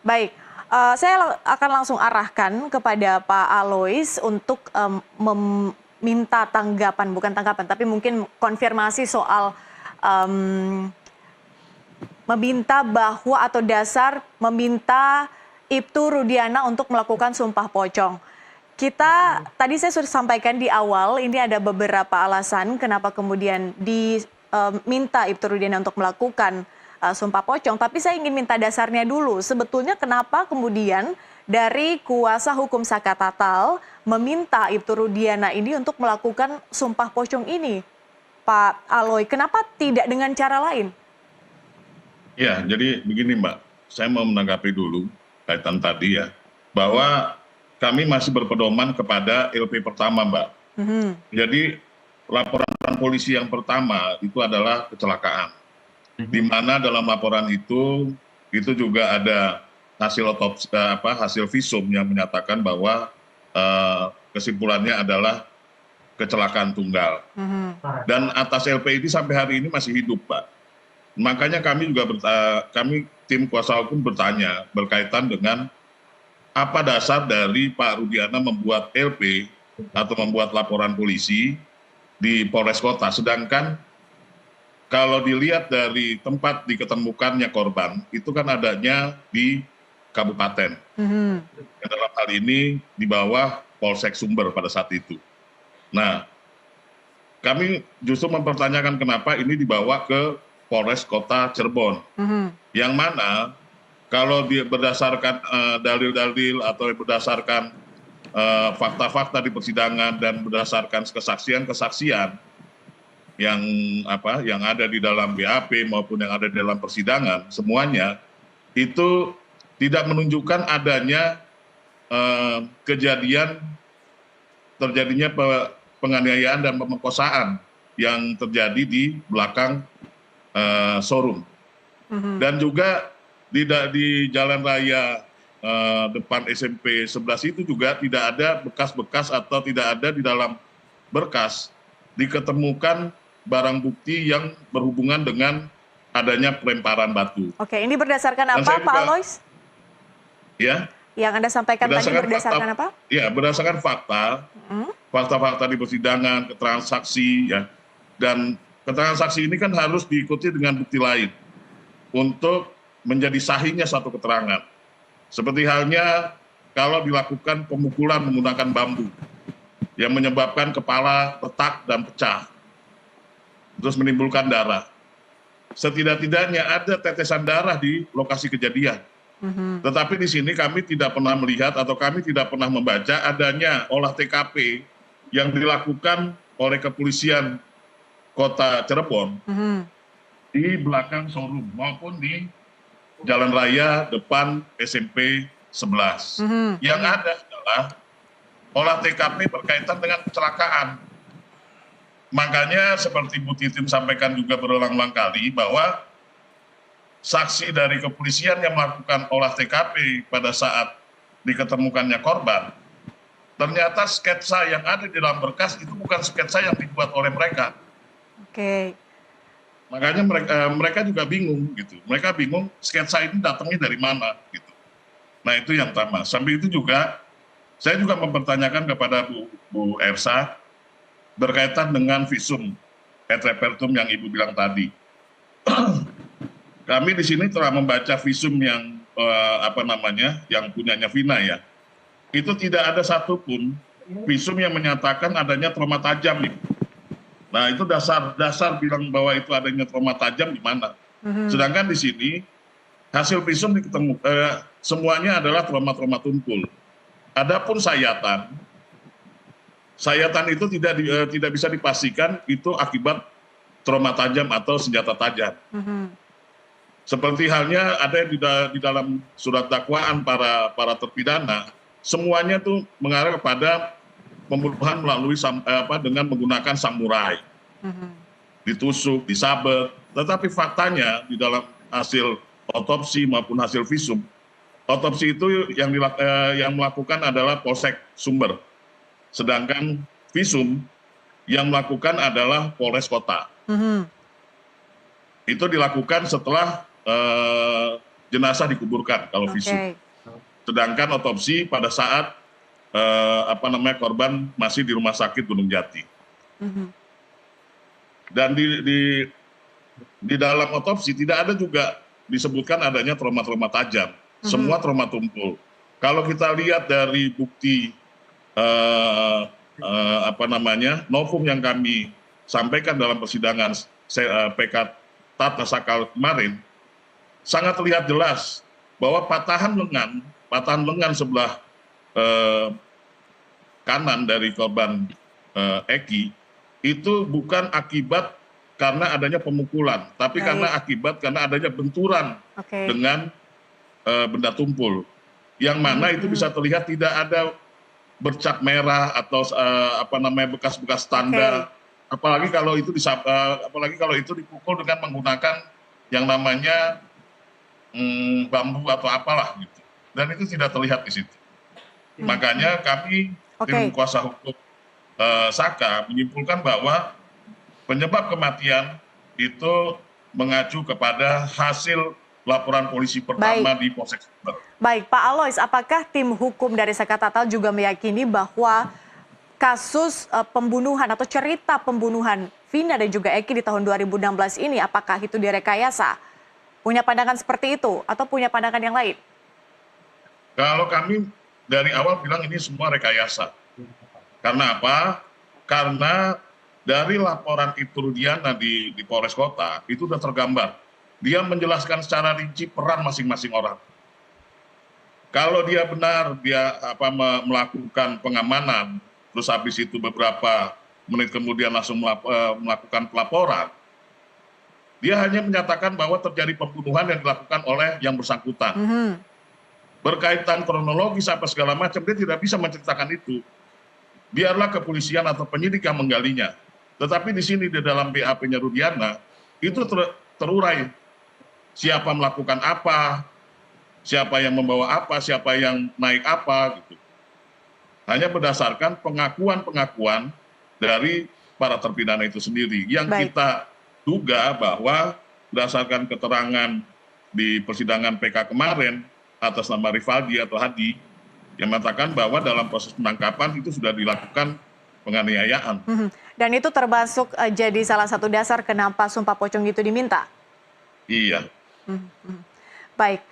Baik, saya akan langsung arahkan kepada Pak Alois untuk meminta tanggapan, bukan tanggapan, tapi mungkin konfirmasi soal em, meminta bahwa atau dasar meminta Ibtu Rudiana untuk melakukan sumpah pocong. Tadi saya sudah sampaikan di awal, ini ada beberapa alasan kenapa kemudian diminta Ibtu Rudiana untuk melakukan sumpah pocong, tapi saya ingin minta dasarnya dulu. Sebetulnya kenapa kemudian dari kuasa hukum Saka Tatal meminta Ibtu Rudiana ini untuk melakukan sumpah pocong ini, Pak Aloy? Kenapa tidak dengan cara lain? Ya, jadi begini Mbak, saya mau menanggapi dulu kaitan tadi ya, bahwa kami masih berpedoman kepada LP pertama Mbak. Jadi laporan polisi yang pertama itu adalah kecelakaan. Di mana dalam laporan itu juga ada hasil otopsi, hasil visum yang menyatakan bahwa kesimpulannya adalah kecelakaan tunggal. Dan atas LP ini sampai hari ini masih hidup Pak. Makanya kami tim kuasa hukum bertanya berkaitan dengan apa dasar dari Pak Rudiana membuat LP atau membuat laporan polisi di Polres Kota, sedangkan kalau dilihat dari tempat diketemukannya korban itu kan adanya di kabupaten. Dalam hal ini di bawah Polsek Sumber pada saat itu. Nah, kami justru mempertanyakan kenapa ini dibawa ke Polres Kota Cirebon, yang mana kalau berdasarkan dalil-dalil atau berdasarkan fakta-fakta di persidangan dan berdasarkan kesaksian-kesaksian yang ada di dalam BAP maupun yang ada di dalam persidangan, semuanya itu tidak menunjukkan adanya kejadian terjadinya penganiayaan dan pemerkosaan yang terjadi di belakang showroom. Dan juga di jalan raya depan SMP 11 itu juga tidak ada bekas-bekas atau tidak ada di dalam berkas diketemukan barang bukti yang berhubungan dengan adanya pelemparan batu. Oke, ini berdasarkan apa Pak Alois? Ya. Yang Anda sampaikan tadi berdasarkan apa? Ya, berdasarkan fakta-fakta di persidangan, keterangan saksi, ya. Dan keterangan saksi ini kan harus diikuti dengan bukti lain untuk menjadi sahihnya satu keterangan. Seperti halnya kalau dilakukan pemukulan menggunakan bambu yang menyebabkan kepala retak dan pecah, terus menimbulkan darah. Setidak-tidaknya ada tetesan darah di lokasi kejadian. Tetapi di sini kami tidak pernah melihat atau kami tidak pernah membaca adanya olah TKP yang dilakukan oleh kepolisian Kota Cirebon di belakang showroom maupun di jalan raya depan SMP 11. Yang ada adalah olah TKP berkaitan dengan kecelakaan. Makanya seperti Bu Titin sampaikan juga berulang-ulang kali bahwa saksi dari kepolisian yang melakukan olah TKP pada saat diketemukannya korban, ternyata sketsa yang ada di dalam berkas itu bukan sketsa yang dibuat oleh mereka. Oke. Makanya mereka juga bingung gitu. Mereka bingung sketsa ini datangnya dari mana gitu. Nah itu yang pertama. Sambil itu juga saya juga mempertanyakan kepada Bu Ersa berkaitan dengan visum et repertum yang Ibu bilang tadi. Kami di sini telah membaca visum yang yang punyanya Vina ya. Itu tidak ada satupun visum yang menyatakan adanya trauma tajam nih. Nah itu dasar bilang bahwa itu adanya trauma tajam di mana. Sedangkan di sini hasil visum semuanya adalah trauma tumpul. Adapun sayatan itu tidak bisa dipastikan itu akibat trauma tajam atau senjata tajam. Seperti halnya ada di dalam surat dakwaan para terpidana, semuanya tuh mengarah kepada pembunuhan melalui dengan menggunakan samurai, ditusuk, disabet. Tetapi faktanya di dalam hasil otopsi maupun hasil visum, otopsi itu yang melakukan adalah Polsek Sumber, sedangkan visum yang melakukan adalah Polres Kota. Itu dilakukan setelah jenazah dikuburkan kalau visum. Oke. Sedangkan otopsi pada saat korban masih di rumah sakit Gunung Jati. Dan di dalam otopsi tidak ada juga disebutkan adanya trauma-trauma tajam. Semua trauma tumpul. Kalau kita lihat dari bukti novum yang kami sampaikan dalam persidangan PK Tata Sakal kemarin, sangat terlihat jelas bahwa patahan lengan sebelah kanan dari korban Eki itu bukan akibat karena adanya pemukulan, tapi karena adanya benturan dengan benda tumpul, yang mana itu bisa terlihat tidak ada bercak merah atau bekas-bekas tanda, apalagi kalau itu dipukul dengan menggunakan yang namanya bambu atau apalah gitu, dan itu tidak terlihat di situ. Makanya kami tim kuasa hukum Saka menyimpulkan bahwa penyebab kematian itu mengacu kepada hasil laporan polisi pertama di Polsek Sumber. Baik, Pak Alois, apakah tim hukum dari Saka Tatal juga meyakini bahwa kasus pembunuhan atau cerita pembunuhan Vina dan juga Eki di tahun 2016 ini, apakah itu direkayasa? Punya pandangan seperti itu atau punya pandangan yang lain? Kalau kami dari awal bilang ini semua rekayasa. Karena apa? Karena dari laporan Ibtu Rudiana di Polres Kota itu sudah tergambar. Dia menjelaskan secara rinci peran masing-masing orang. Kalau dia benar dia melakukan pengamanan, terus habis itu beberapa menit kemudian langsung melakukan pelaporan, dia hanya menyatakan bahwa terjadi pembunuhan yang dilakukan oleh yang bersangkutan. Berkaitan kronologis apa segala macam, dia tidak bisa menceritakan itu. Biarlah kepolisian atau penyidik yang menggalinya. Tetapi di sini di dalam BAP-nya Rudiana itu terurai siapa melakukan apa, siapa yang membawa apa, siapa yang naik apa gitu. Hanya berdasarkan pengakuan-pengakuan dari para terpidana itu sendiri yang kita duga bahwa berdasarkan keterangan di persidangan PK kemarin atas nama Rivaldi atau Hadi yang mengatakan bahwa dalam proses penangkapan itu sudah dilakukan penganiayaan. Dan itu termasuk jadi salah satu dasar kenapa sumpah pocong itu diminta? Iya. Baik.